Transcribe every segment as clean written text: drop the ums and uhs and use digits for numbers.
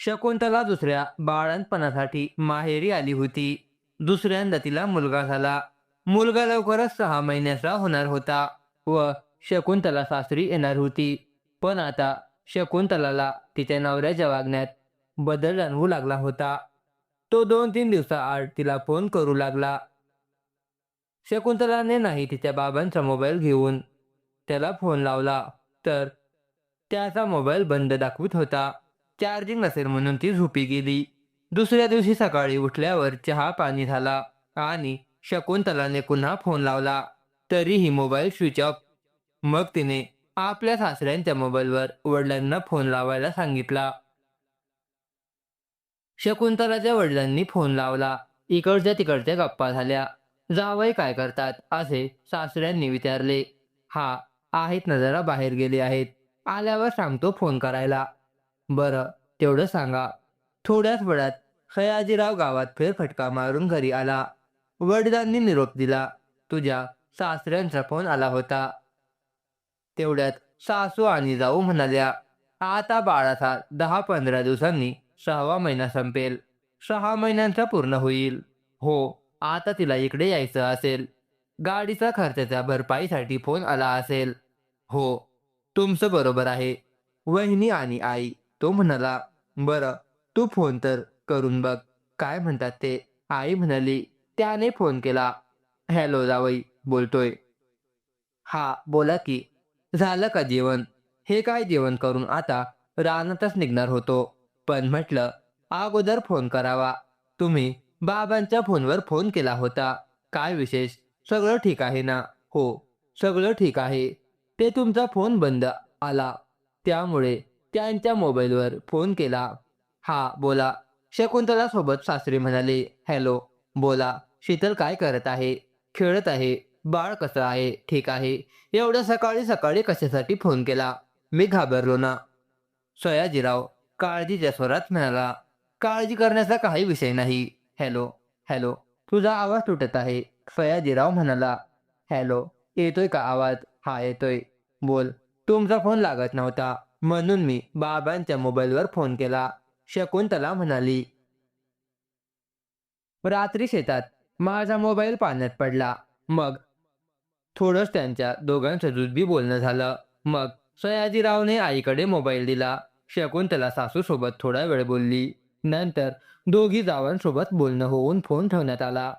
शकुंतला दुसऱ्या बाळंतपणासाठी माहेरी आली होती. दुसऱ्यांदा तिला मुलगा झाला. मुलगा लवकरच 6 महिन्याचा होणार होता व शकुंतला सासरी येणार होती. पण आता शकुंतलाला तिच्या नवऱ्याच्या वागण्यात बदल जाणवू लागला होता. तो 2-3 दिवसाआड तिला फोन करू लागला. शकुंतलाने नाही तिच्या बाबांचा मोबाईल घेऊन त्याला फोन लावला तर त्याचा मोबाईल बंद दाखवत होता. चार्जिंग नसेल म्हणून ती झोपी गेली. दुसऱ्या दिवशी सकाळी उठल्यावर चहा पाणी झाला आणि शकुंतलाने पुन्हा फोन लावला तरीही मोबाईल स्विच ऑफ. मग तिने आपल्या सासऱ्यांच्या मोबाईलवर वडिलांना फोन लावायला सांगितला. शकुंतलाच्या वडिलांनी फोन लावला. इकडच्या तिकडच्या गप्पा झाल्या. जावई काय करतात असे सासऱ्यांनी विचारले. हा आहेत ना जरा बाहेर गेले आहेत. आल्यावर सांगतो फोन करायला. बरं तेवढं सांगा. थोड्याच वेळात सयाजीराव गावात फेरफटका मारून घरी आला. वडिलांनी निरोप दिला. तुझ्या सासऱ्यांचा फोन आला होता. तेवढ्यात सासू आणि जाऊ म्हणाल्या, आता बाळाचा 10-15 दिवसांनी 6वा महिना संपेल. 6 महिन्यांचा पूर्ण होईल. हो, आता तिला इकडे यायचं असेल. गाडीचा खर्चाच्या भरपाईसाठी फोन आला असेल. हो, तुमचं बरोबर आहे. वहिनी आणि आई. तो म्हणाला, बरं तू फोन तर करून बघ. काय म्हणतात ते? आई म्हणाली, त्याने फोन केला. हॅलो जावई बोलतोय. हा बोला की. झालं का जेवण? हे काय जेवण करून आता रानातच निघणार होतो. पण म्हटलं अगोदर फोन करावा. तुम्ही बाबांच्या फोनवर फोन केला होता. काय विशेष? सगळं ठीक आहे ना? हो, सगळं ठीक आहे. ते तुमचा फोन बंद आला. त्यामुळे त्यांच्या मोबाईलवर फोन केला. हा बोला. शकुंतला सोबत सासरे म्हणाले, हॅलो बोला. शीतल काय करत आहे? खेळत आहे. बाळ कसं आहे? ठीक आहे. एवढ्या सकाळी सकाळी कशासाठी फोन केला? मी घाबरलो ना. सयाजीराव काळजीच्या स्वरात म्हणाला, काळजी करण्याचा काही विषय नाही. Hello hello. तुझा आवाज तुटत आहे. सयाजीराव म्हणाला. हॅलो, येतोय का आवाज? हा येतोय. बोल. तुमचा फोन लागत नव्हता म्हणून मी बाबांच्या मोबाईलवर फोन केला. शकुंतला म्हणाली. रात्री शेतात माझा मोबाईल पाण्यात पडला. मग थोडंच त्यांच्या दोघांचं जुजबी बोलणं झालं. मग सयाजीरावने आईकडे मोबाईल दिला. शकुंतला सासूसोबत थोडा वेळ बोलली. नंतर दोघी जावांसोबत बोलणं होऊन फोन ठेवण्यात आला.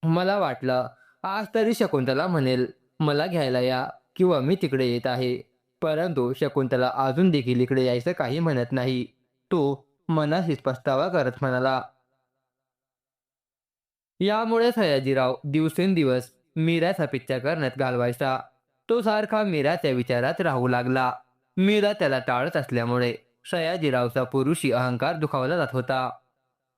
मला वाटलं आज तरी शकुंतला म्हणेल मला घ्यायला या किंवा मी तिकडे येत आहे. परंतु शकुंतला अजून देखील इकडे यायचं काही म्हणत नाही. तो मनाशीच पस्तावा करत म्हणाला. यामुळे सयाजीराव दिवसेंदिवस मीराचा पिच्छा करण्यात घालवायचा. तो सारखा मीराच्या विचारात राहू लागला. मीरा त्याला टाळत असल्यामुळे सयाजीरावचा पुरुषी अहंकार दुखावला जात होता.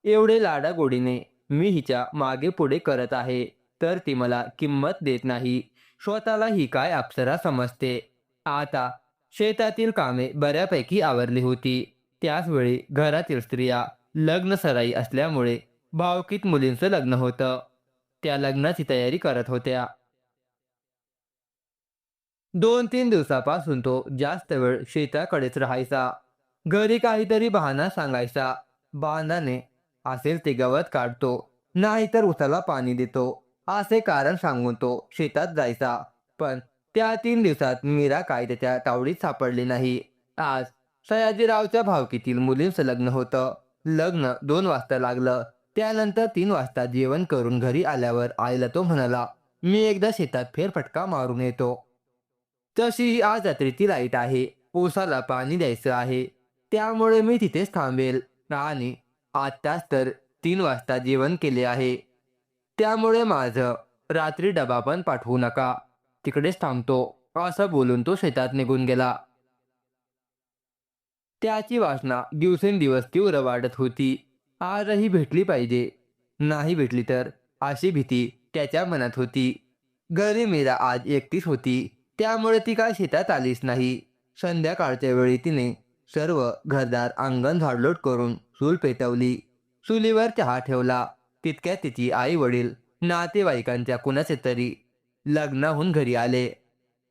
एवढे लाडागोडीने मी हिच्या मागे पुढे करत आहे तर ती मला किंमत देत नाही. स्वतःला ही काय अप्सरा समजते. आता शेतातील कामे बऱ्यापैकी आवरली होती. त्याचवेळी घरातील स्त्रिया लग्नसराई असल्यामुळे भावकीत मुलींचं लग्न होतं. त्या लग्नाची तयारी करत होत्या. 2-3 दिवसापासून तो जास्त वेळ शेताकडेच राहायचा. घरी काहीतरी बहाणा सांगायचा. बहाणाने असेल ते गवत काढतो, नाहीतर उसाला पाणी देतो असे कारण सांगून तो शेतात जायचा. पण त्या 3 दिवसात मीरा काय त्याच्या तावडीत सापडली नाही. आज सयाजीरावच्या भावकीतील मुलींचं लग्न होतं. लग्न 2 वाजता लागलं. त्यानंतर 3 वाजता जेवण करून घरी आल्यावर आईला तो म्हणाला, मी एकदा शेतात फेरफटका मारून येतो. तशीही आज रात्रीची लाईट आहे. ऊसाला पाणी द्यायचं आहे. त्यामुळे मी तिथेच थांबेल आणि आत्ताच तर 3 वाजता जेवण केले आहे. त्यामुळे माझं रात्री डबा पण पाठवू नका. तिकडेच थांबतो. असं बोलून तो शेतात निघून गेला. त्याची वासना दिवसेंदिवस तीव्र वाढत होती. आजही भेटली पाहिजे. नाही भेटली तर अशी भीती त्याच्या मनात होती. घरी मीरा आज एकटीच होती. त्यामुळे ती काय शेतात आलीच नाही. संध्याकाळच्या वेळी तिने सर्व घरदार अंगण झाडलोट करून चूल पेटवली. चुलीवर चहा ठेवला. तितक्यात तिची आई वडील नातेवाईकांच्या कुणाचे तरी लग्नाहून घरी आले.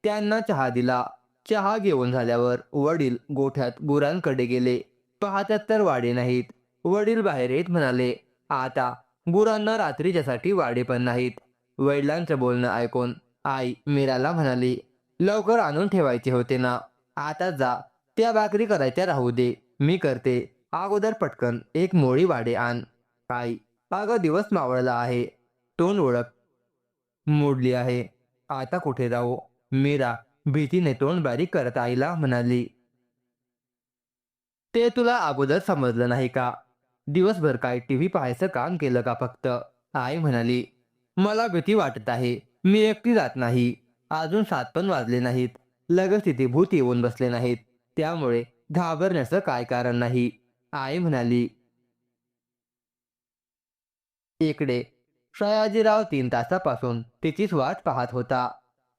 त्यांना चहा दिला. चहा घेऊन झाल्यावर वडील गोठ्यात गुरांकडे गेले. पाहतात तर वाडे नाहीत. वडील बाहेर येत म्हणाले, आता गुरांना रात्रीच्यासाठी वाडे पण नाहीत. वडिलांचं बोलणं ऐकून आई मीराला म्हणाली, लवकर आणून ठेवायचे होते ना. आता जा, त्या भाकरी करायच्या राहू दे, मी करते. अगोदर पटकन एक मोळी वाडे आण. आई, अगं दिवस मावळला आहे. तोंड ओळख मोडली आहे. आता कुठे जाऊ? मीरा भीतीने तोंड बारीक करत आईला म्हणाली, ते तुला अगोदर समजलं नाही का? दिवसभर काय टीव्ही पाहायचं काम केलं का फक्त? आई म्हणाली, मला भीती वाटत आहे. मी एकटी जात नाही. अजून 7 पण वाजले नाहीत. लगेच तिथे भूत येऊन बसले नाहीत. त्यामुळे घाबरण्याचं काय कारण नाही. आई म्हणाली. इकडे सयाजीराव 3 तासापासून तिचीच वाट पाहत होता.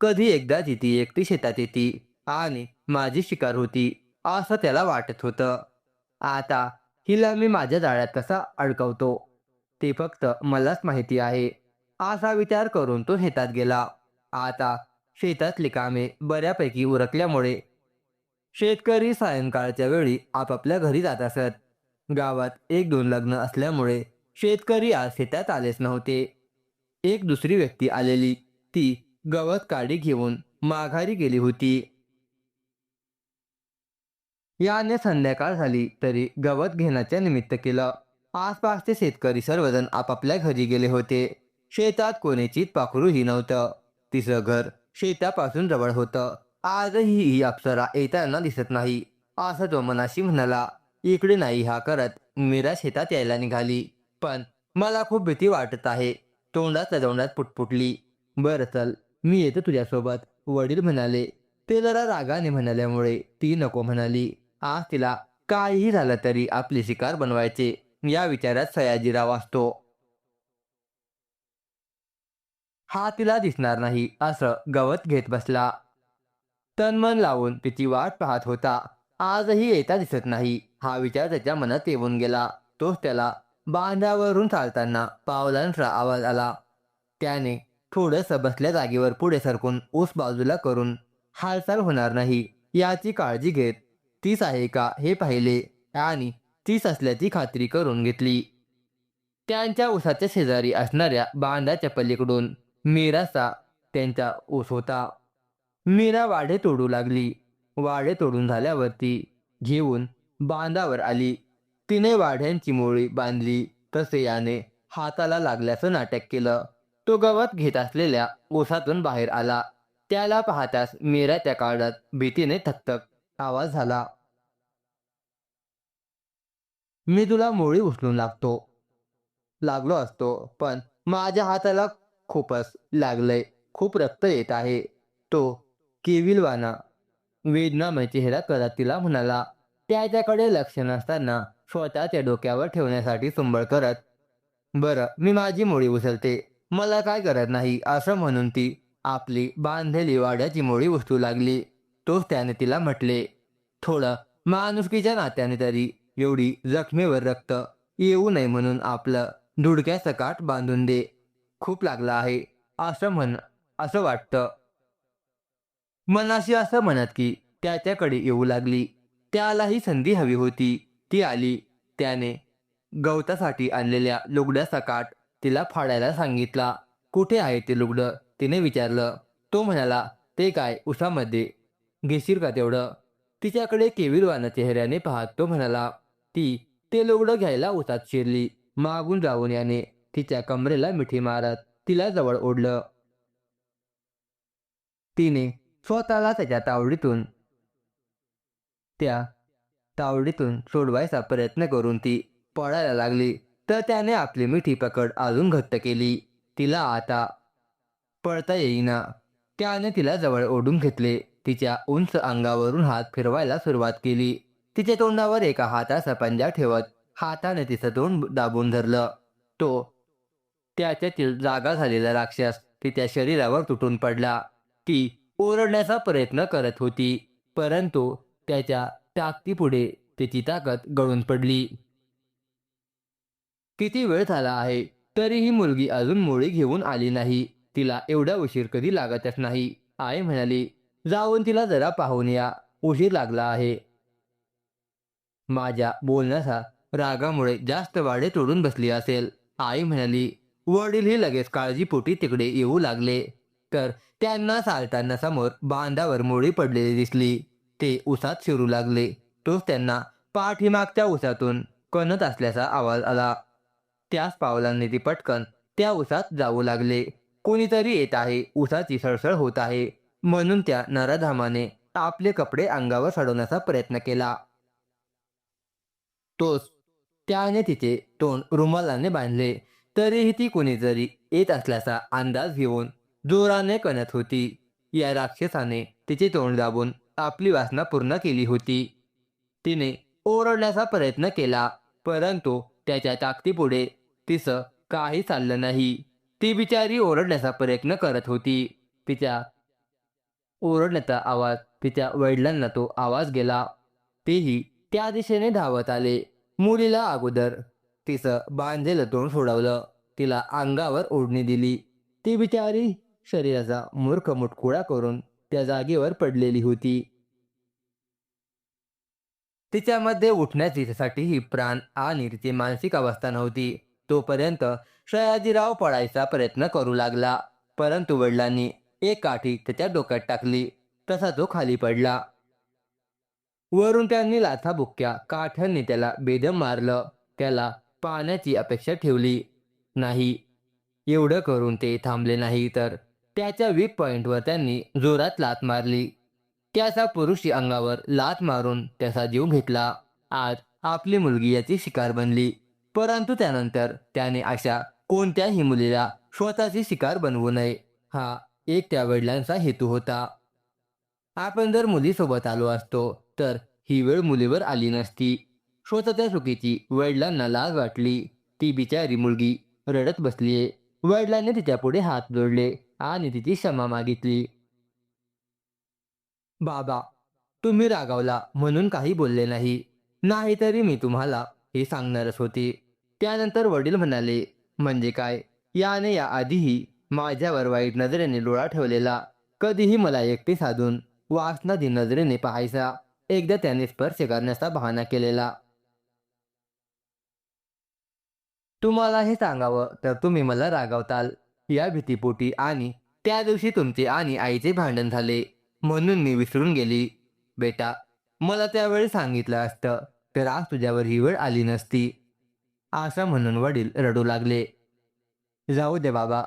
कधी एकदा ती एकटी शेतात येते आणि माझी शिकार होती असं त्याला वाटत होतं. आता हिला मी माझ्या जाळ्यात कसा अडकवतो ते फक्त मलाच माहिती आहे. असा विचार करून तो शेतात गेला. आता शेतातली कामे बऱ्यापैकी उरकल्यामुळे शेतकरी सायंकाळच्या वेळी आपापल्या घरी जात असत. गावात 1-2 लग्न असल्यामुळे शेतकरी आज शेतात आलेच नव्हते. एक दुसरी व्यक्ती आलेली, ती गवत काडी घेऊन माघारी गेली होती. याने संध्याकाळ झाली तरी गवत घेण्याच्या निमित्त केलं. आसपासचे शेतकरी सर्वजण आपापल्या घरी गेले होते. शेतात कोणीचीच पाखरूही नव्हतं. तिचं घर शेतापासून जवळ होतं. आजही ही अप्सरा येताना दिसत नाही असं तो मनाशी म्हणाला. इकडे नाही हा करत मीरा शेतात यायला निघाली. पण मला खूप भीती वाटत आहे. तोंडात पुटपुटली. बरं चल, मी येतो तुझ्यासोबत, वडील म्हणाले. ते जरा रागाने म्हणाल्यामुळे ती नको म्हणाली. आज तिला काहीही झालं तरी आपली शिकार बनवायचे या विचारात सयाजीराव असतो. हा तिला दिसणार नाही असं गवत घेत बसला. तनमन लावून तिची वाट पाहत होता. आजही येता दिसत नाही हा विचार त्याच्या मनात येऊन गेला. तोच त्याला बांधावरून चालताना पावलांचा आवाज आला. त्याने थोडंसं बसल्या जागेवर पुढे सरकून ऊस बाजूला करून हालचाल होणार नाही याची काळजी घेत तीच आहे का हे पाहिले आणि तीच असल्याची खात्री करून घेतली. त्यांच्या ऊसाच्या शेजारी असणाऱ्या बांधाच्या पलीकडून मीराचा त्यांचा ऊस होता. मीरा वाढे तोडू लागली. वाढे तोडून झाल्यावरती घेऊन बांधावर आली. तिने वाढ्यांची मोळी बांधली तसे याने हाताला लागल्याचं नाटक केलं. तो गवत घेत असलेल्या ऊसातून बाहेर आला. त्याला पाहताच मीरा त्या काळात भीतीने थकथक आवाज झाला. मी तुला मोळी उचलून लागलो असतो, पण माझ्या हाताला खूपच लागलंय. खूप रक्त येत आहे. तो केविलवाणा वेदनामय चेहरा करत तिला म्हणाला. त्याच्याकडे लक्ष नसताना स्वतःच्या डोक्यावर ठेवण्यासाठी सुंबळ करत, बरं मी माझी मोळी उचलते, मला काय गरज नाही असं म्हणून ती आपली बांधलेली वाड्याची मोळी उचलू लागली. तोच त्याने तिला म्हटले, थोडं माणुसकीच्या नात्याने तरी एवढी जखमेवर रक्त येऊ नये म्हणून आपलं धुडक्या सकाट बांधून दे. खूप लागला आहे असं वाटतं. मनाशी असं म्हणत की त्याच्याकडे येऊ लागली. त्यालाही संधी हवी होती. ती आली. त्याने गवतासाठी आणलेल्या लुगड्याचा काठ तिला फाडायला सांगितला. कुठे आहे ते लुगडं तिने विचारलं. तो म्हणाला, ते काय उसामध्ये घेशील का तेवढं? तिच्याकडे केविलवाणा चेहऱ्याने पाहत तो म्हणाला. ती ते लुगडं घ्यायला उसात शिरली. मागून जाऊन याने तिच्या कमरेला मिठी मारत तिला जवळ ओढलं. तिने स्वतःला त्या तावडीतून सोडवायचा प्रयत्न करून ती पळायला लागली तर त्याने आपली मिठी पकड अजून घट्ट केली. तिला आता पळता येईना. त्याने तिला जवळ ओढून घेतले. तिच्या उंच अंगावरून हात फिरवायला सुरुवात केली. तिच्या तोंडावर एका हाताचा पंजा ठेवत हाताने तिचं तोंड दाबून धरलं. तो त्याच्यातील जागा झालेला राक्षस तिच्या शरीरावर तुटून पडला. ती ओरडण्याचा प्रयत्न करत होती, परंतु त्याच्या ताकदीपुढे तिची ताकद गळून पडली. किती वेळ झाला आहे तरी ही मुलगी अजून मोळी घेऊन आली नाही. तिला एवढा उशीर कधी लागतच नाही. आई म्हणाली, जाऊन तिला जरा पाहून या, उशीर लागला आहे. माझ्या बोलण्याचा रागामुळे जास्त वाडे तोडून बसली असेल, आई म्हणाली. वडीलही लगेच काळजीपोटी तिकडे येऊ लागले. तर त्यांना चालताना समोर बांधावर मोळी पडलेली दिसली. ते उसात शिरू लागले. तोच त्यांना पाठीमागच्या उसातून कणत असल्याचा आवाज आला. त्याच पावलांनी ती पटकन त्या उसात जाऊ लागले. कोणीतरी येत आहे, उसाची सळसळ होत आहे, म्हणून त्या नराधामाने आपले कपडे अंगावर चढवण्याचा प्रयत्न केला. तोच त्याने तिचे तोंड रुमालाने बांधले. तरीही ती कोणीतरी येत असल्याचा अंदाज घेऊन जोराने कणत होती. या राक्षसाने तिचे तोंड दाबून आपली वासना पूर्ण केली होती. तिने ओरडण्याचा प्रयत्न केला, परंतु त्याच्या ताकदीपुढे तिचं काही चाललं नाही. ती बिचारी ओरडण्याचा प्रयत्न करत होती. तिच्या ओरडण्याचा आवाज तिच्या वडिलांना तो आवाज गेला. तेही त्या दिशेने धावत आले. मुलीला अगोदर तिचं बांधलेलं तोंड सोडवलं. तिला अंगावर ओढणी दिली. ती बिचारी शरीराचा मूर्ख मुटकुळा करून त्या जागेवर पडलेली होती. तिच्यामध्ये उठण्याची तिच्यासाठीही प्राण आणि तिची मानसिक अवस्था नव्हती. तोपर्यंत सयाजीराव पळायचा प्रयत्न करू लागला, परंतु वडिलांनी एक काठी त्याच्या डोक्यात टाकली. तसा तो खाली पडला. वरून त्यांनी लाथाबुक्क्या काठ्यांनी त्याला बेदम मारलं. त्याला पाण्याची अपेक्षा ठेवली नाही. एवढं करून ते थांबले नाही, तर त्याच्या वीक पॉइंटवर त्यांनी जोरात लाथ मारली. त्याचा पुरुषी अंगावर लाथ मारून त्याचा जीव घेतला. आज आपली मुलगी याची शिकार बनली, परंतु त्यानंतर त्याने अशा कोणत्याही मुलीला स्वतःची शिकार बनवू नये, हा एक त्या वडिलांचा हेतू होता. आपण जर मुलीसोबत आलो असतो तर ही वेळ मुलीवर आली नसती. स्वतःच्या चुकीची वडिलांना लाज वाटली. ती बिचारी मुलगी रडत बसलीये. वडिलांनी तिच्या पुढे हात जोडले आणि तिची क्षमा मागितली. बाबा, तुम्ही रागावला म्हणून काही बोलले नाही. नाहीतरी मी तुम्हाला हे सांगणारच होते. त्यानंतर वडील म्हणाले, म्हणजे काय? याने या आधीही माझ्यावर वाईट नजरेने डोळा ठेवलेला. कधीही मला एकटे साधून वासनादी नजरेने पाहायचा. एकदा त्याने स्पर्श करण्याचा बहाणा केलेला. तुम्हाला हे सांगावं तर तुम्ही मला रागावताल या भीतीपोटी, आणि त्या दिवशी तुमचे आणि आईचे भांडण झाले म्हणून मी विसरून गेली. बेटा, मला त्यावेळी सांगितलं असतं तर आज तुझ्यावर ही वेळ आली नसती. असं म्हणून वडील रडू लागले. जाऊ दे बाबा,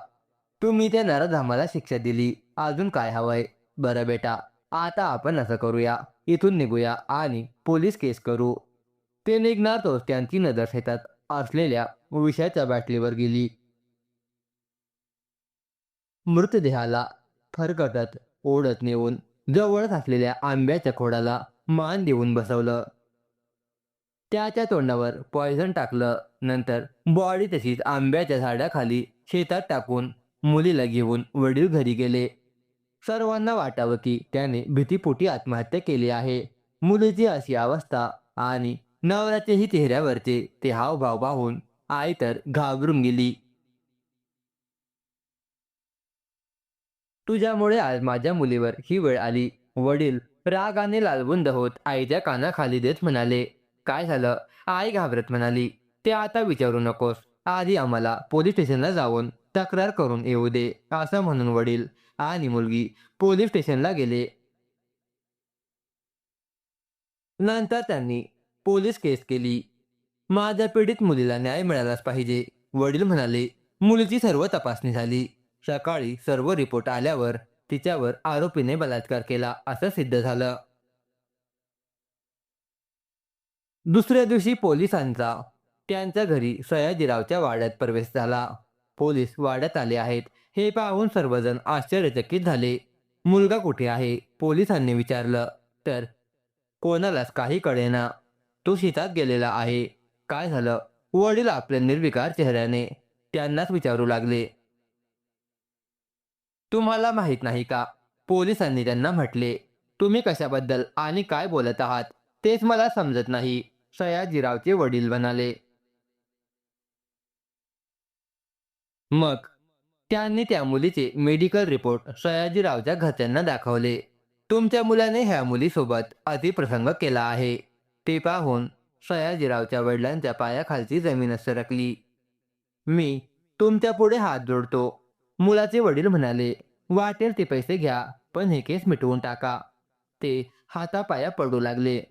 तुम्ही त्या नराधामाला शिक्षा दिली. अजून काय हवंय? बरं बेटा, आता आपण असं करूया, इथून निघूया आणि पोलीस केस करू. ते निघणार तोच त्यांची नजर शेतात असलेल्या विषाच्या बाटलीवर गेली. मृतदेहाला फरकटत ओढत नेऊन जवळच असलेल्या आंब्याच्या खोडाला मान देऊन बसवलं. त्याच्या तोंडावर पॉयझन टाकलं. नंतर बॉडी तशीच आंब्याच्या झाडाखाली शेतात टाकून मुलीला घेऊन वडील घरी गेले. सर्वांना वाटावं की त्याने भीतीपोटी आत्महत्या केली आहे. मुलीची अशी अवस्था आणि नवऱ्याचेही चेहऱ्यावरचे ते हावभाव पाहून आई तर घाबरून गेली. तुझ्यामुळे आज माझ्या मुलीवर ही वेळ आली, वडील रागाने लालबुंद होत आईच्या कानाखाली देत म्हणाले. काय झालं? आई घाबरत म्हणाली. ते आता विचारू नकोस. आधी आम्हाला पोलीस स्टेशनला जाऊन तक्रार करून येऊ दे. असं म्हणून वडील आणि मुलगी पोलीस स्टेशनला गेले. नंतर त्यांनी पोलीस केस केली. माझ्या पीडित मुलीला न्याय मिळालाच पाहिजे, वडील म्हणाले. मुलीची सर्व तपासणी झाली. सकाळी सर्व रिपोर्ट आल्यावर तिच्यावर आरोपीने बलात्कार केला असं सिद्ध झालं. दुसऱ्या दिवशी पोलिसांचा त्यांच्या घरी सयाजीरावच्या वाड्यात प्रवेश झाला. पोलीस वाड्यात आले आहेत हे पाहून सर्वजण आश्चर्यचकित झाले. मुलगा कुठे आहे? पोलिसांनी विचारलं, तर कोणालाच काही कळेना. तो शेतात गेलेला आहे. काय झालं? वडील आपल्या निर्विकार चेहऱ्याने त्यांनाच विचारू लागले. तुम्हाला माहित नाही का? पोलिसांनी त्यांना म्हटले. तुम्ही कशाबद्दल आणि काय बोलत आहात तेच मला समजत नाही, सयाजीरावचे वडील म्हणाले. मग त्यांनी त्या मुलीचे मेडिकल रिपोर्ट सयाजीरावच्या घरच्यांना दाखवले. तुमच्या मुलाने ह्या मुलीसोबत अतिप्रसंग केला आहे. ते पाहून सयाजीरावच्या वडिलांच्या पायाखालची जमीनच सरकली. मी तुमच्या पुढे हात जोडतो, मुलाचे वडील म्हणाले. वाटेल ते पैसे घ्या, पण हे केस मिटवून टाका. ते हातापाया पडू लागले.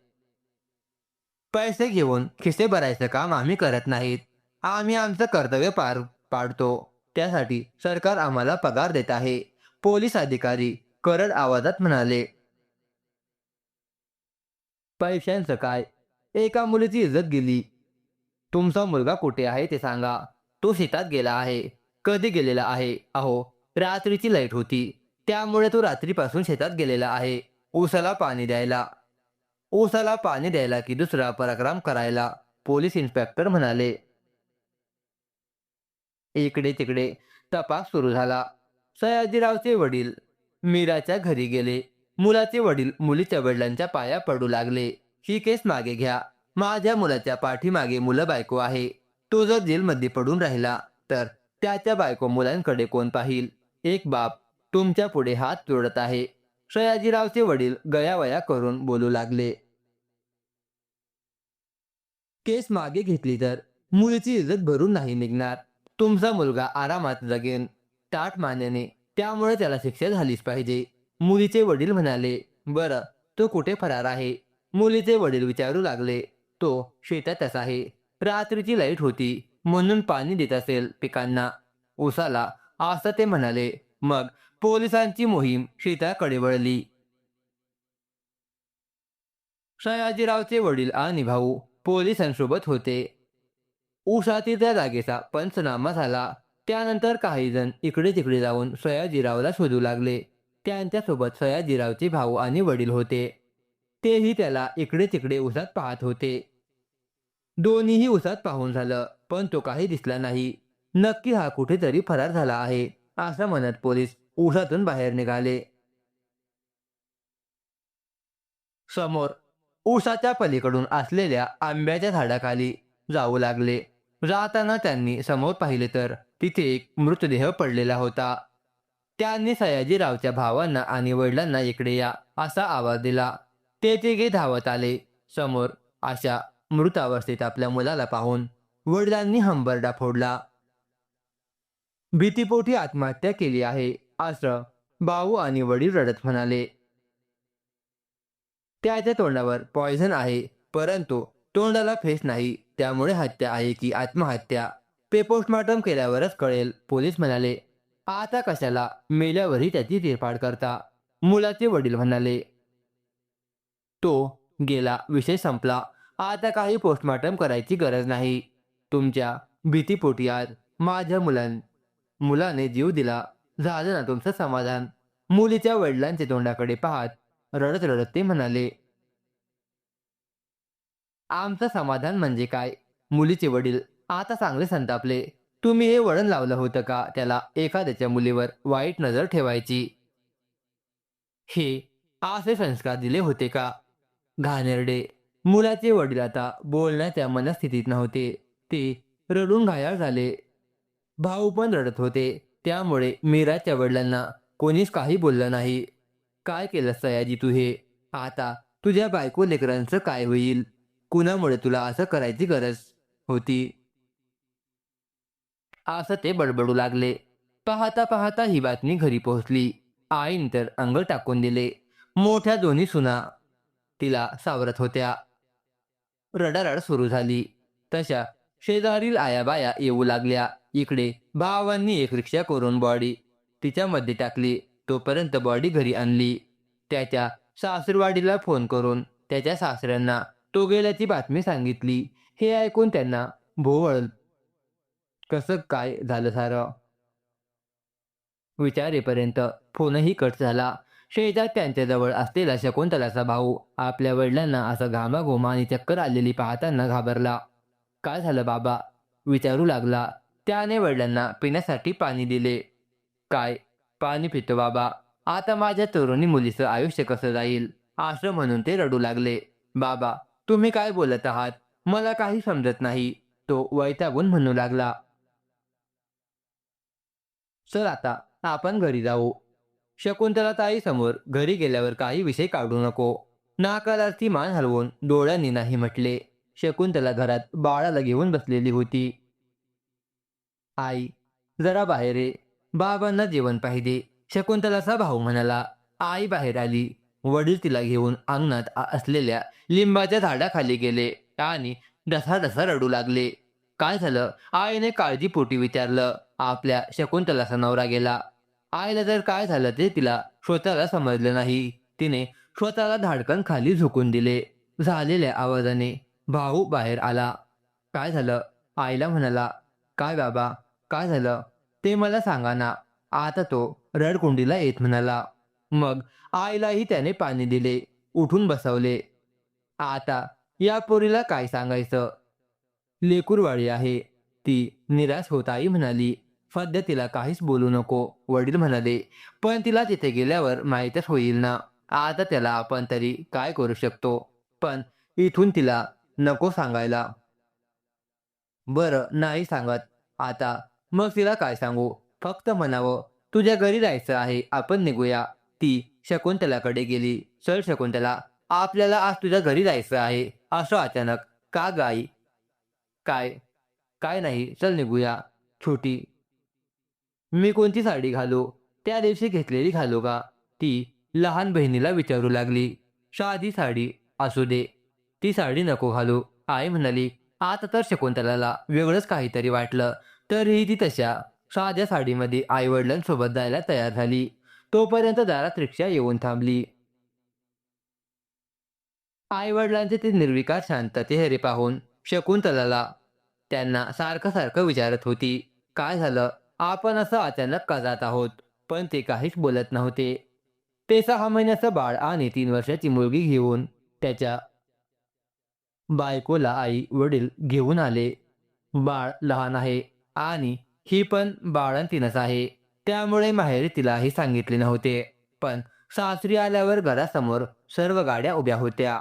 पैसे घेऊन खिसे भरायचं काम आम्ही करत नाहीत. आम्ही आमचं कर्तव्य पार पाडतो. त्यासाठी सरकार आम्हाला पगार देत आहे. पोलीस अधिकारी करड आवाजात म्हणाले. पैशांचं काय? एका मुलीची इज्जत गेली. तुमचा मुलगा कुठे आहे ते सांगा. तो शेतात गेला आहे. कधी गेलेला आहे? अहो, रात्रीची लाईट होती. त्यामुळे तो रात्रीपासून शेतात गेलेला आहे. ऊसाला पाणी द्यायला. ऊसाला पाणी द्यायला की दुसरा पराक्रम करायला, पोलीस इन्स्पेक्टर म्हणाले. इकडे तिकडे तपास सुरू झाला. सयाजीरावचे वडील मीराच्या घरी गेले. मुलाचे वडील मुलीच्या वडिलांच्या पाया पडू लागले. ही केस मागे घ्या. माझ्या मुलाच्या पाठीमागे मुलं बायको आहे. तो जर जेलमध्ये पडून राहिला तर त्याच्या बायको मुलांकडे कोण पाहिल? एक बाप तुमच्या पुढे हात जोडत आहे. सयाजीरावचे वडील गयावया करून बोलू लागले. केस मागे घेतली तर मुलीची इज्जत भरून नाही निघणार. तुमचा मुलगा आरामात जगेन ताठ मानेने, त्यामुळे त्याला शिक्षा झालीच पाहिजे. मुलीचे वडील म्हणाले. बरं, तो कुठे फरार आहे? मुलीचे वडील विचारू लागले. तो शेतातच आहे. रात्रीची लाईट होती म्हणून पाणी देत असेल पिकांना, ऊसाला, असं ते म्हणाले. मग पोलिसांची मोहीम शेताकडे वळली. सयाजीरावचे वडील आणि भाऊ पोलिसांसोबत होते. उषातील त्या जागेचा पंचनामा झाला. त्यानंतर काही जण इकडे तिकडे जाऊन सयाजीरावला शोधू लागले. त्यांच्यासोबत सयाजीरावचे भाऊ आणि वडील होते. तेही त्याला इकडे तिकडे उसात पाहत होते. दोन्हीही उसात पाहून झालं, पण तो काही दिसला नाही. नक्की हा कुठेतरी फरार झाला आहे, असं म्हणत पोलीस उसातून बाहेर निघाले. समोर उसाच्या पलीकडून असलेल्या आंब्याच्या झाडाखाली जाऊ लागले. जाताना त्यांनी समोर पाहिले तर तिथे एक मृतदेह पडलेला होता. त्यांनी सयाजीरावच्या भावांना आणि वडिलांना इकडे या असा आवाज दिला. ते तिघे धावत आले. समोर अशा मृत अवस्थेत आपल्या मुलाला पाहून वडिलांनी हंबरडा फोडला. भीतीपोटी आत्महत्या केली आहे असं भाऊ आणि वडील रडत म्हणाले. त्याच्या तोंडावर पॉइझन आहे, परंतु तोंडाला फेस नाही, त्यामुळे हत्या आहे की आत्महत्या पोस्टमॉर्टम केल्यावरच कळेल, पोलीस म्हणाले. आता कशाला मेल्यावरही त्याची तीरफाड करता? मुलाचे वडील म्हणाले. तो गेला, विषय संपला. आता काही पोस्टमॉर्टम करायची गरज नाही. तुमच्या भीतीपोटी आज माझ्या मुलाने जीव दिला. झालं ना तुमचं समाधान? मुलीच्या वडिलांचे तोंडाकडे पाहत रडत रडत ते म्हणाले. आमचं समाधान म्हणजे काय? मुलीचे वडील आता चांगले संतापले. तुम्ही हे वळण लावलं होतं का त्याला एखाद्याच्या मुलीवर वाईट नजर ठेवायची? हे असे संस्कार दिले होते का? घाणेरडे. मुलाचे वडील आता बोलण्याच्या मनस्थितीत नव्हते. ते रडून घायाळ झाले. भाऊ पण रडत होते. त्यामुळे मीराच्या वडिलांना कोणीच काही बोललं नाही. काय केलं सयाजी तू हे? आता तुझ्या बायको लेकरांचं काय होईल? कुणामुळे तुला असं करायची गरज होती? असं ते बडबडू लागले. पाहता पाहता ही बातमी घरी पोहोचली. आईने तर अंग टाकून दिले. मोठ्या दोन्ही सुना तिला सावरत होत्या. रडारड सुरू झाली. तशा शेजारील आयाबाया येऊ लागल्या. इकडे भावांनी एक रिक्षा करून बॉडी तिच्यामध्ये टाकली. तोपर्यंत बॉडी घरी आणली. त्याच्या सासरवाडीला फोन करून त्याच्या सासऱ्यांना तो गेल्याची बातमी सांगितली. हे ऐकून त्यांना भोवळ कसं काय झालं सारं विचारेपर्यंत फोनही कट झाला. शेजार त्यांच्याजवळ असलेला शकुंतलाचा भाऊ आपल्या वडिलांना असं घामाघुमा आणि चक्कर आलेली पाहताना घाबरला. काय झालं बाबा? विचारू लागला. त्याने वडिलांना पिण्यासाठी पाणी दिले. काय पाणी पितो बाबा? आता माझ्या तरुणी मुलीचं आयुष्य कसं जाईल? असं म्हणून ते रडू लागले. बाबा, तुम्ही काय बोलत आहात? मला काही समजत नाही, तो वैतागून म्हणू लागला. चल आता आपण घरी जाऊ. शकुंतला ताई समोर घरी गेल्यावर काही विषय काढू नको. नाकालाची मान हलवून डोळ्यांनी नाही म्हटले. शकुंतला घरात बाळाला घेऊन बसलेली होती. आई, जरा बाहेर ये. बाबांना जेवण पाहिजे. शकुंतलाचा भाऊ म्हणाला. आई बाहेर आली. वडील तिला घेऊन अंगणात असलेल्या लिंबाच्या झाडाखाली गेले आणि ढसाढसा रडू लागले. काय झालं? आईने काळजीपोटी विचारलं. आपल्या शकुंतलाचा नवरा गेला. आईला जर काय झालं ते तिला स्वतःला समजलं नाही. तिने स्वतःला धाडकन खाली झुकून दिले. झालेल्या आवाजाने भाऊ बाहेर आला. काय झालं? आईला म्हणाला. काय बाबा, काय झालं? ते मला सांगा ना. आता तो रडकुंडीला येत म्हणाला. मग आईलाही त्याने पाणी दिले. उठून बसवले. आता या पोरीला काय सांगायचं? लेकूरवाळी आहे. ती निराश होत आई म्हणाली. सध्या तिला काहीच बोलू नको. वडील म्हणाले. पण तिला तिथे गेल्यावर माहीतच होईल ना. आता त्याला आपण तरी काय करू शकतो? पण इथून तिला नको सांगायला. बरं, नाही सांगत. आता मग तिला काय सांगू? फक्त म्हणावं, तुझ्या घरी जायचं आहे, आपण निघूया. ती शकुंतलाकडे गेली. चल शकुंतला, आपल्याला आज तुझ्या घरी जायचं आहे. असं अचानक का ग आई? काय? काय नाही, चल निघूया. छोटी, मी कोणती साडी घालू? त्या दिवशी घेतलेली घालू का? ती लहान बहिणीला विचारू लागली. साधी साडी असू दे. ती साडी नको घालू. आई म्हणाली. आता तर शकुंतलाला वेगळंच काहीतरी वाटलं. तरीही ती तशा साध्या साडीमध्ये आईवडिलांसोबत जायला तयार झाली. तोपर्यंत दारात रिक्षा येऊन थांबली. आई-वडिलांचे ते निर्विकार शांत चेहरे पाहून शकुंतलाला त्यांना सारखं सारखं विचारत होती. काय झालं? आपण असं अचानक का जात आहोत? पण ते काहीच बोलत नव्हते. ते 6 महिन्याचं बाळ आणि 3 वर्षाची मुलगी घेऊन त्याच्या बायकोला आई वडील घेऊन आले. बाळ लहान आहे आणि ही पण बाळंतीणच आहे. त्यामुळे माहेरी तिलाही सांगितले नव्हते. पण सासरी आल्यावर घरासमोर सर्व गाड्या उभ्या होत्या.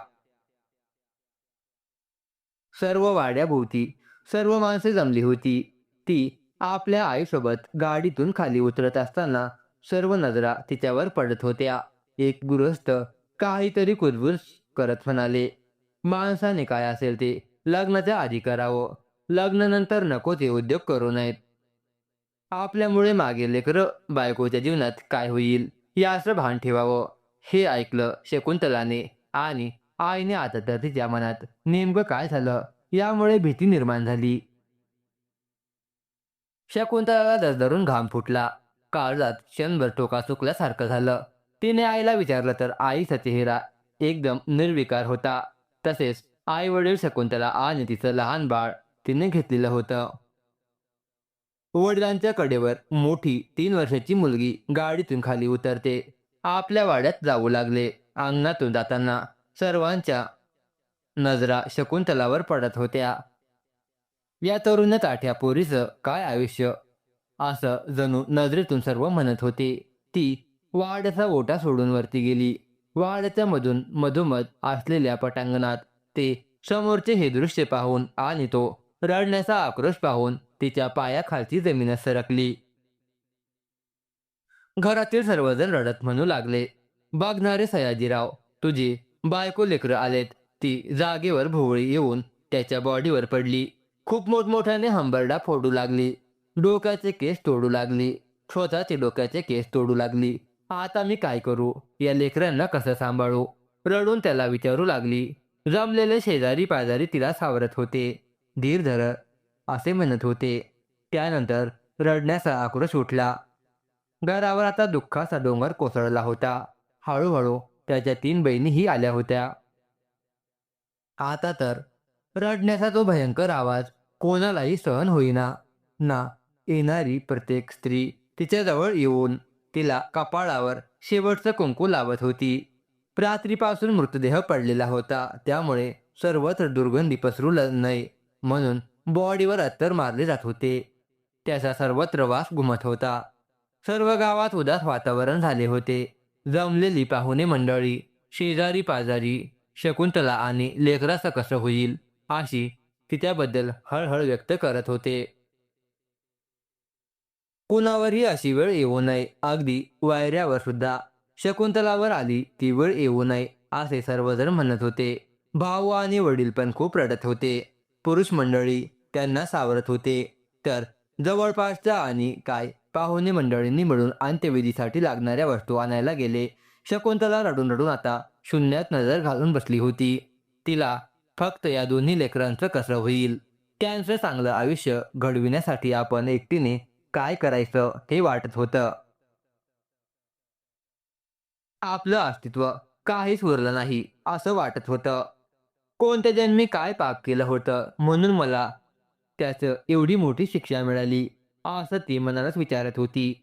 सर्व वाड्याभोवती सर्व माणसे जमली होती. ती आपल्या आईसोबत गाडीतून खाली उतरत असताना सर्व नजरा तिच्यावर पडत होत्या. एक गृहस्थ काहीतरी कुजबुज करत म्हणाले. माणसाने काय असेल ते लग्नाच्या आधी करावं. लग्नानंतर नको ते उद्योग करू नयेत. आपल्यामुळे मागे लेकरं बायकोच्या जीवनात काय होईल याचं भान ठेवावं. हे ऐकलं शकुंतलाने आणि आईने. आता तर तिच्या मनात नेमकं काय झालं यामुळे भीती निर्माण झाली. शकुंतलाला दरदरून घाम फुटला. काळजात क्षणभर टोका चुकल्यासारखं झालं. तिने आईला विचारलं तर आईचा चेहरा एकदम निर्विकार होता. तसेच आई वडील शकुंतला आणि तिचं लहान बाळ तिने घेतलेलं होतं. वडिलांच्या कडेवर मोठी 3 वर्षाची मुलगी गाडीतून खाली उतरते. आपल्या वाड्यात जाऊ लागले. अंगणातून जाताना सर्वांच्या नजरा शकुंतलावर पडत होत्या. या तरुण ताठ्या पोरीचं काय आयुष्य, असं जणू नजरेतून सर्व म्हणत होते. ती वाड्याचा ओटा सोडून वरती गेली. वाड्याच्या मधोमध असलेल्या पटांगणात ते समोरचे हे दृश्य पाहून आणि तो रडण्याचा आक्रोश पाहून तिच्या पायाखालची जमीनच सरकली. घरातील सर्वजण रडत म्हणू लागले. बघणारे सयाजीराव, तुझी बायको लेकरं आलेत. ती जागेवर भोवळी येऊन त्याच्या बॉडीवर पडली. खूप मोठमोठ्याने हंबरडा फोडू लागली. डोक्याचे केस तोडू लागली. स्वतःचे डोक्याचे केस तोडू लागली. आता मी काय करू? या लेकरांना कसं सांभाळू? रडून त्याला विचारू लागली. जमलेले शेजारी पाजारी तिला सावरत होते. धीर धर असे म्हणत होते. त्यानंतर रडण्याचा आक्रोश उठला. घरावर आता दुःखाचा डोंगर कोसळला होता. हळूहळू त्याच्या 3 बहिणीही आल्या होत्या. आता तर रडण्याचा तो भयंकर आवाज कोणालाही सहन होईना. ना येणारी प्रत्येक स्त्री तिच्याजवळ येऊन तिला कपाळावर शेवटचं कुंकू लावत होती. रात्रीपासून मृतदेह पडलेला होता. त्यामुळे सर्वत्र दुर्गंधी पसरू नये म्हणून बॉडीवर अत्तर मारले जात होते. त्याचा सर्वत्र वास घुमत होता. सर्व गावात उदास वातावरण झाले होते. जमलेली पाहुणे मंडळी, शेजारी पाजारी शकुंतला आणि लेकराचं कसं होईल अशी तिच्याबद्दल हळहळ व्यक्त करत होते. कुणावरही अशी वेळ येऊ नये. अगदी वायऱ्यावर सुद्धा शकुंतलावर आली ती वेळ येऊ नये असे सर्वजण म्हणत होते. भाऊ आणि वडील पण खूप रडत होते. पुरुष मंडळी त्यांना सावरत होते. तर जवळपासच्या आणि काय पाहुणे मंडळींनी मिळून अंत्यविधीसाठी लागणाऱ्या वस्तू आणायला गेले. शकुंतला रडून रडून आता शून्यात नजर घालून बसली होती. तिला फक्त या दोन्ही लेकरांचं कसं होईल? त्यांचं चांगलं आयुष्य घडविण्यासाठी आपण एकटीने काय करायचं हे वाटत होतं. आपलं अस्तित्व काहीच उरलं नाही असं वाटत होतं. कोणत्या जन्मी काय पाप केलं होतं म्हणून मला त्याचं एवढी मोठी शिक्षा मिळाली, असं ती मनालाच विचारत होती.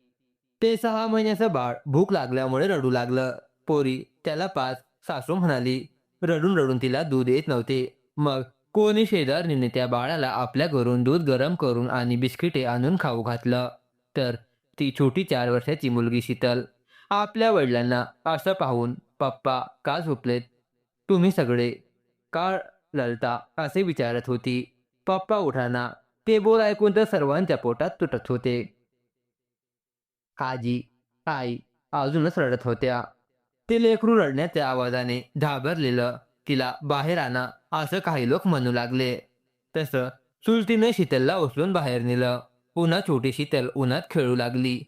ते 6 महिन्याचं बाळ भूक लागल्यामुळे रडू लागलं. पोरी त्याला पाच. सासू म्हणाली, रडून रडून तिला दूध येत नव्हते. मग कोणी शेजारणीने त्या बाळाला आपल्या घरून दूध गरम करून आणि बिस्किटे आणून खाऊ घातलं. तर ती छोटी 4 वर्षाची मुलगी शीतल आपल्या वडिलांना असं पाहून, पप्पा का झोपलेत? तुम्ही सगळे का लढता? असे विचारत होती. पप्पा उठाना. ते बोल ऐकून तर सर्वांच्या पोटात तुटत होते. आजी, आई अजूनच रडत होत्या. ते लेकरू रडण्याच्या आवाजाने घाबरलेलं. तिला बाहेर आणा असं काही लोक म्हणू लागले. तसं चुलतीने शीतलला उचलून बाहेर नेलं. पुन्हा छोटी शीतल उन्हात खेळू लागली.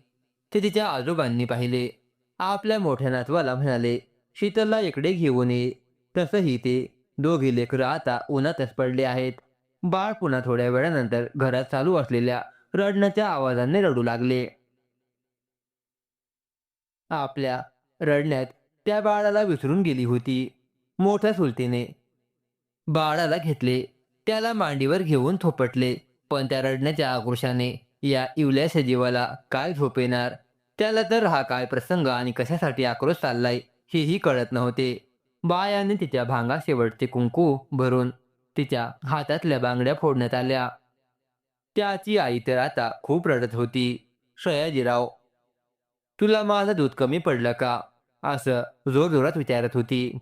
ते तिच्या आजोबांनी पाहिले. आपल्या मोठ्या नातवाला म्हणाले, शीतलला इकडे घेऊन ये. तसंही ते दोघी लेकरं आता उन्हातच पडले आहेत. बाळ पुन्हा थोड्या वेळानंतर घरात चालू असलेल्या रडण्याच्या आवाजाने रडू लागले. आपल्या रडण्यात त्या बाळाला विसरून गेली होती. मोठ्या सुलतीने बाळाला घेतले. त्याला मांडीवर घेऊन थोपटले. पण त्या रडण्याच्या आक्रोशाने या इवल्याशा जीवाला काय झोप येणार? त्याला तर हा काय प्रसंग आणि कशासाठी आक्रोश चाललाय हेही कळत नव्हते. बायाने तिच्या भांगा शेवटचे कुंकू भरून तिच्या हातातल्या बांगड्या फोडण्यात आल्या. त्याची आई तर आता खूप रडत होती. सयाजीराव, तुला माझं दूध कमी पडलं का? असं जोरजोरात विचारत होती.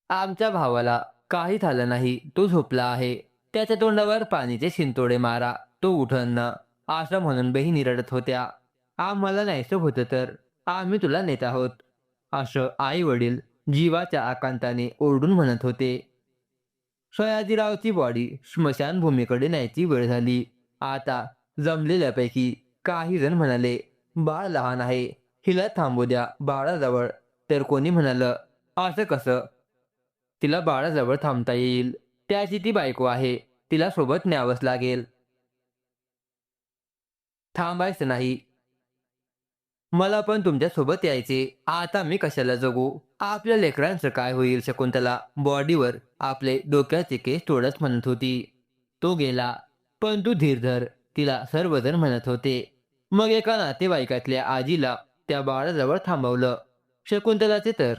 आमच्या भावाला काही झालं नाही. तो झोपला आहे. त्याच्या तोंडावर पाण्याचे शिंतोडे मारा. तो उठन ना. असं म्हणून बहिणी रडत होत्या. आम्हाला न्यायचं होतं तर आम्ही तुला नेत आहोत. असं आई वडील जीवाच्या आकांताने ओरडून म्हणत होते. सयाजीरावची बॉडी स्मशानभूमीकडे न्यायची वेळ झाली. आता जमलेल्यापैकी काही जण म्हणाले, बाळ लहान आहे. हिला थांबू द्या बाळाजवळ. तर कोणी म्हणालं, असं कसं? तिला बाळाजवळ थांबता येईल. त्याची ती बायको आहे. तिला सोबत न्यावंच लागेल. थांबायचं नाही. मला पण तुमच्यासोबत यायचे. आता मी कशाला जगू? आपल्या लेकरांचं काय होईल? शकुंतला बॉडीवर आपले डोक्याचे केस तोडत म्हणत होती. तो गेला, पण तू धीर धर. तिला सर्वजण म्हणत होते. मग एका नातेवाईकातल्या आजीला त्या बाळाजवळ थांबवलं. शकुंतलाचे तर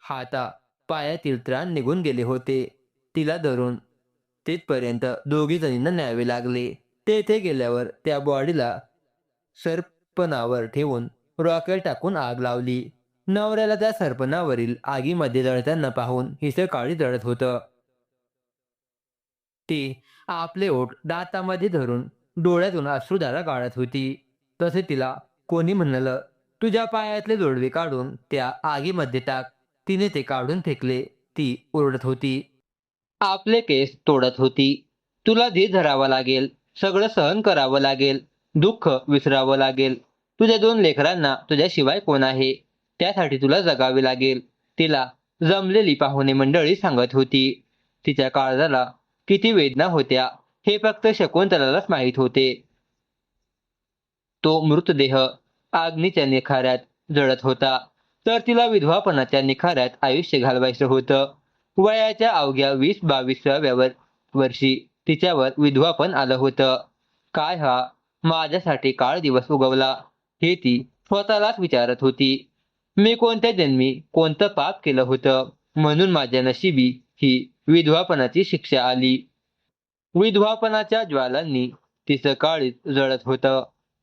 हाता पायातील त्राण निघून गेले होते. तिला धरून तिथपर्यंत दोघी जणींना न्यावे लागले. तेथे गेल्यावर त्या बॉडीला सरपणावर ठेवून रॉकेल टाकून आग लावली. नवऱ्याला त्या सरपणावरील आगीमध्ये जळताना पाहून हिचं काळी जळत होतं. ती आपले ओठ दातामध्ये धरून डोळ्यातून अश्रुधारा गाळत होती. तसे तिला कोणी म्हणालं, तुझ्या पायातले जोडवे काढून त्या आगीमध्ये टाक. तिने ते काढून फेकले. ती ओरडत होती. आपले केस तोडत होती. तुला धीर धरावा लागेल. सगळं सहन करावं लागेल. दुःख विसरावं लागेल. तुझ्या 2 लेकरांना तुझ्याशिवाय कोण आहे? त्यासाठी तुला जगावे लागेल. तिला जमलेली पाहुणे मंडळी सांगत होती. तिच्या काळजाला किती वेदना होत्या हे फक्त शकुंतलालाच माहीत होते. तो मृतदेह अग्नीच्या निखाऱ्यात जळत होता. तर तिला विधवापणाच्या निखाऱ्यात आयुष्य घालवायचं होतं. वयाच्या अवघ्या 20-22व्या वर्षी तिच्यावर विधवापण आलं होतं. काय हा माझ्यासाठी काळ दिवस उगवला? हे ती स्वतःलाच विचारत होती. मी कोणत्या जन्मी कोणतं पाप केलं होतं म्हणून माझ्या नशिबी ही विधवापणाची शिक्षा आली. विधवापणाच्या ज्वालांनी तिचं काळीज जळत होतं.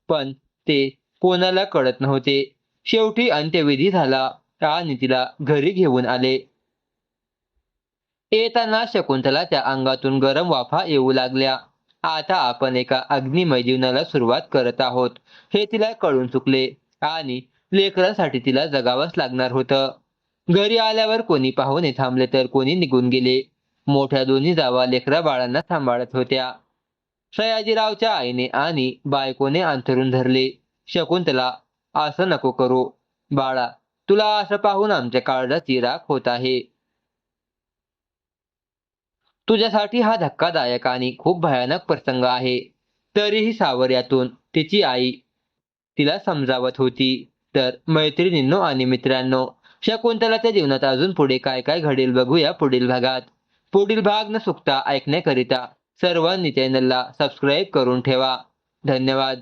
पण ते कोणाला कळत नव्हते. शेवटी अंत्यविधी झाला आणि तिला घरी घेऊन आले. येताना शकुंतलाच्या अंगातून गरम वाफा येऊ लागल्या. आता आपण एका अग्निमय जीवनाला सुरुवात करत आहोत हे तिला कळून चुकले आणि लेकरांसाठी तिला जगावंच लागणार होतं. घरी आल्यावर कोणी पाहुणे थांबले तर कोणी निघून गेले. मोठ्या दोन्ही जावा लेकरा बाळांना सांभाळत होत्या. सयाजीरावच्या आईने आणि बायकोने अंथरून धरले. शकुंतला, असं नको करू. बाळा, तुला असं पाहून आमच्या काळजाची राख होत आहे. तुझ्यासाठी हा धक्कादायक आणि खूप भयानक प्रसंग आहे. तरीही सावर्यातून तिची आई तिला समजावत होती. तर मैत्रिणींनो आणि मित्रांनो, शकुंतलाच्या जीवनात अजून पुढे काय काय घडेल बघूया पुढील भागात. पुढील भाग न चुकता ऐकण्याकरिता सर्वांनी चॅनलला सबस्क्राईब करून ठेवा. धन्यवाद.